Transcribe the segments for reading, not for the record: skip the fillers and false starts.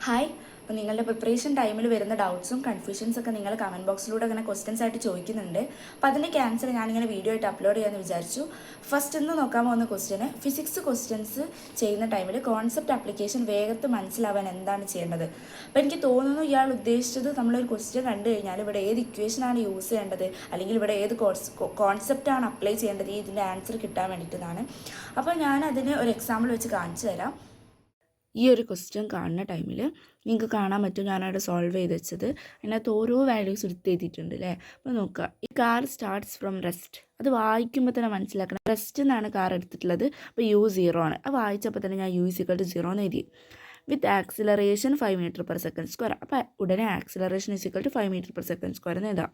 Hi. അപ്പോൾ നിങ്ങളുടെ preparation ടൈമിൽ വരുന്ന ഡൗട്ട്സും കൺഫ്യൂഷൻസ് ഒക്കെ നിങ്ങൾ കമൻറ്റ് ബോക്സിലൂടെ അങ്ങനെ ക്വസ്റ്റ്യൻസ് ആയിട്ട് ചോദിക്കുന്നുണ്ട്. അപ്പോൾ അതിൻ്റെ ആൻസർ ഞാനിങ്ങനെ വീഡിയോ ആയിട്ട് അപ്ലോഡ് ചെയ്യാമെന്ന് വിചാരിച്ചു. ഫസ്റ്റ് ഇന്ന് നോക്കാൻ പോകുന്ന ക്വസ്റ്റ്യന് ഫിസിക്സ് ക്വസ്റ്റ്യൻസ് ചെയ്യുന്ന ടൈമിൽ കോൺസെപ്റ്റ് ആപ്ലിക്കേഷൻ വേഗത്തിൽ മനസ്സിലാവാൻ എന്താണ് ചെയ്യേണ്ടത്. അപ്പോൾ എനിക്ക് തോന്നുന്നു ഇയാൾ ഉദ്ദേശിച്ചത് നമ്മളൊരു ക്വസ്റ്റ്യൻ കണ്ടു കഴിഞ്ഞാൽ ഇവിടെ ഏത് ഇക്വേഷനാണ് യൂസ് ചെയ്യേണ്ടത്, അല്ലെങ്കിൽ ഇവിടെ ഏത് കോൺസെപ്റ്റാണ് അപ്ലൈ ചെയ്യേണ്ടത് ഇതിൻ്റെ ആൻസർ കിട്ടാൻ വേണ്ടിയിട്ടാണ്. അപ്പോൾ ഞാൻ അതിന് ഒരു എക്സാമ്പിൾ വെച്ച് കാണിച്ചു തരാം. ഈ ഒരു ക്വസ്റ്റ്യൻ കാണുന്ന ടൈമിൽ നിങ്ങൾക്ക് കാണാൻ പറ്റും ഞാനവിടെ സോൾവ് ചെയ്ത് വെച്ചത്. അതിനകത്ത് ഓരോ വാല്യൂസ് എടുത്ത് എഴുതിയിട്ടുണ്ട് അല്ലേ. അപ്പോൾ നോക്കുക, ഈ കാർ സ്റ്റാർട്ട്സ് ഫ്രം റെസ്റ്റ്. അത് വായിക്കുമ്പോൾ തന്നെ മനസ്സിലാക്കണം റെസ്റ്റ് എന്നാണ് കാർ എടുത്തിട്ടുള്ളത്. അപ്പോൾ U0 ആണ്. അത് വായിച്ചപ്പോൾ തന്നെ ഞാൻ U=0 എന്ന് എഴുതി. With acceleration 5 m/s². അപ്പോൾ ഉടനെ ആക്സിലറേഷൻ =5 m/s² എന്ന് എഴുതാം.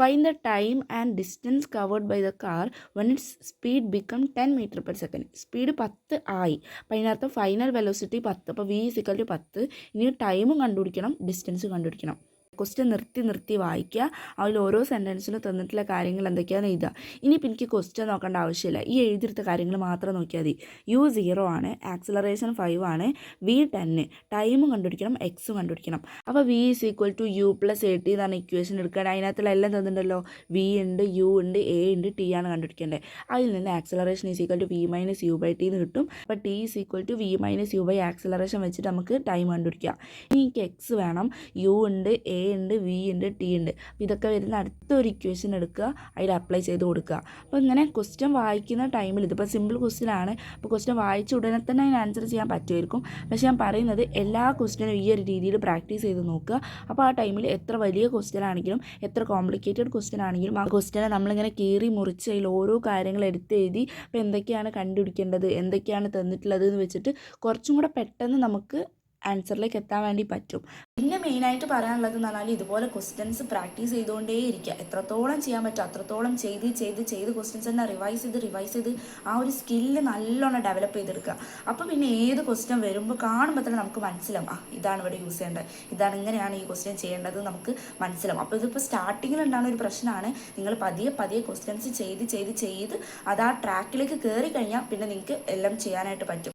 Find the time and distance covered by the car when it's speed become 10 m/s. Speed 10 ആയി. അപ്പോൾ അതിനർത്ഥം ഫൈനൽ വെലോസിറ്റി 10. അപ്പോൾ V=10. ഇനി ടൈമും കണ്ടുപിടിക്കണം, ഡിസ്റ്റൻസും കണ്ടുപിടിക്കണം. ക്വസ്റ്റ്യൻ നിർത്തി വായിക്കുക. അതിൽ ഓരോ സെൻറ്റൻസിലും തന്നിട്ടുള്ള കാര്യങ്ങൾ എന്തൊക്കെയാണെന്ന് എഴുതുക. ഇനിയിപ്പോൾ എനിക്ക് ക്വസ്റ്റ്യൻ നോക്കേണ്ട ആവശ്യമില്ല, ഈ എഴുതിയെടുത്ത കാര്യങ്ങൾ മാത്രം നോക്കിയാൽ മതി. U0 ആണ്, ആക്സിലറേഷൻ 5 ആണ്, V10, ടൈമും കണ്ടുപിടിക്കണം, എക്സും കണ്ടുപിടിക്കണം. അപ്പോൾ V=U+AT എന്നാണ് ഇക്വേഷൻ എടുക്കുക. അതിനകത്തുള്ള എല്ലാം തന്നിട്ടുണ്ടല്ലോ. V ഉണ്ട്, U ഉണ്ട്, A ഉണ്ട്, T ആണ് കണ്ടുപിടിക്കേണ്ടത്. അതിൽ നിന്ന് ആക്സിലറേഷൻ V-U/T എന്ന് കിട്ടും. അപ്പോൾ T=V-U/ ആക്സിലറേഷൻ വെച്ചിട്ട് നമുക്ക് ടൈം കണ്ടുപിടിക്കാം. ഇനി എനിക്ക് എക്സ് വേണം. U ഉണ്ട്, A ഉണ്ട്, V ഉണ്ട്, T ഉണ്ട്. അപ്പോൾ ഇതൊക്കെ വരുന്ന അടുത്തൊരു ഇക്വേഷൻ എടുക്കുക, അതിൽ അപ്ലൈ ചെയ്ത് കൊടുക്കുക. അപ്പോൾ ഇങ്ങനെ ക്വസ്റ്റ്യൻ വായിക്കുന്ന ടൈമിൽ ഇതിപ്പോൾ സിമ്പിൾ ക്വസ്റ്റ്യൻ ആണ്. അപ്പോൾ ക്വസ്റ്റ്യൻ വായിച്ച ഉടനെ തന്നെ അതിന് ആൻസർ ചെയ്യാൻ പറ്റുമായിരിക്കും. പക്ഷേ ഞാൻ പറയുന്നത് എല്ലാ ക്വസ്റ്റ്യനും ഈ ഒരു രീതിയിൽ പ്രാക്ടീസ് ചെയ്ത് നോക്കുക. അപ്പോൾ ആ ടൈമിൽ എത്ര വലിയ ക്വസ്റ്റ്യൻ ആണെങ്കിലും എത്ര കോംപ്ലിക്കേറ്റഡ് ക്വസ്റ്റ്യൻ ആണെങ്കിലും ആ ക്വസ്റ്റ്യനെ നമ്മളിങ്ങനെ കീറി മുറിച്ച് അതിൽ ഓരോ കാര്യങ്ങൾ എടുത്തെഴുതി അപ്പോൾ എന്തൊക്കെയാണ് കണ്ടുപിടിക്കേണ്ടത്, എന്തൊക്കെയാണ് തന്നിട്ടുള്ളത് എന്ന് വെച്ചിട്ട് കുറച്ചും കൂടെ പെട്ടെന്ന് നമുക്ക് ആൻസറിലേക്ക് എത്താൻ വേണ്ടി പറ്റും. പിന്നെ മെയിനായിട്ട് പറയാനുള്ളത് എന്ന് പറഞ്ഞാൽ ഇതുപോലെ ക്വസ്റ്റ്യൻസ് പ്രാക്ടീസ് ചെയ്തുകൊണ്ടേ ഇരിക്കുക. എത്രത്തോളം ചെയ്യാൻ പറ്റും അത്രത്തോളം ചെയ്ത് ക്വസ്റ്റ്യൻസ് തന്നെ റിവൈസ് ചെയ്ത് ആ ഒരു സ്കില്ല് നല്ലോണം ഡെവലപ്പ് ചെയ്തെടുക്കുക. അപ്പോൾ പിന്നെ ഏത് ക്വസ്റ്റ്യൻ വരുമ്പോൾ കാണുമ്പോൾ തന്നെ നമുക്ക് മനസ്സിലാവും, ഇതാണ് ഇവിടെ യൂസ് ചെയ്യേണ്ടത്, ഇതാണ് ഇങ്ങനെയാണ് ഈ ക്വസ്റ്റ്യൻ ചെയ്യേണ്ടത് നമുക്ക് മനസ്സിലാവും. അപ്പോൾ ഇതിപ്പോൾ സ്റ്റാർട്ടിങ്ങിൽ ഉണ്ടാകുന്ന ഒരു പ്രശ്നമാണ്. നിങ്ങൾ പതിയെ ക്വസ്റ്റ്യൻസ് ചെയ്ത് അത് ആ ട്രാക്കിലേക്ക് കയറി കഴിഞ്ഞാൽ പിന്നെ നിങ്ങൾക്ക് എല്ലാം ചെയ്യാനായിട്ട് പറ്റും.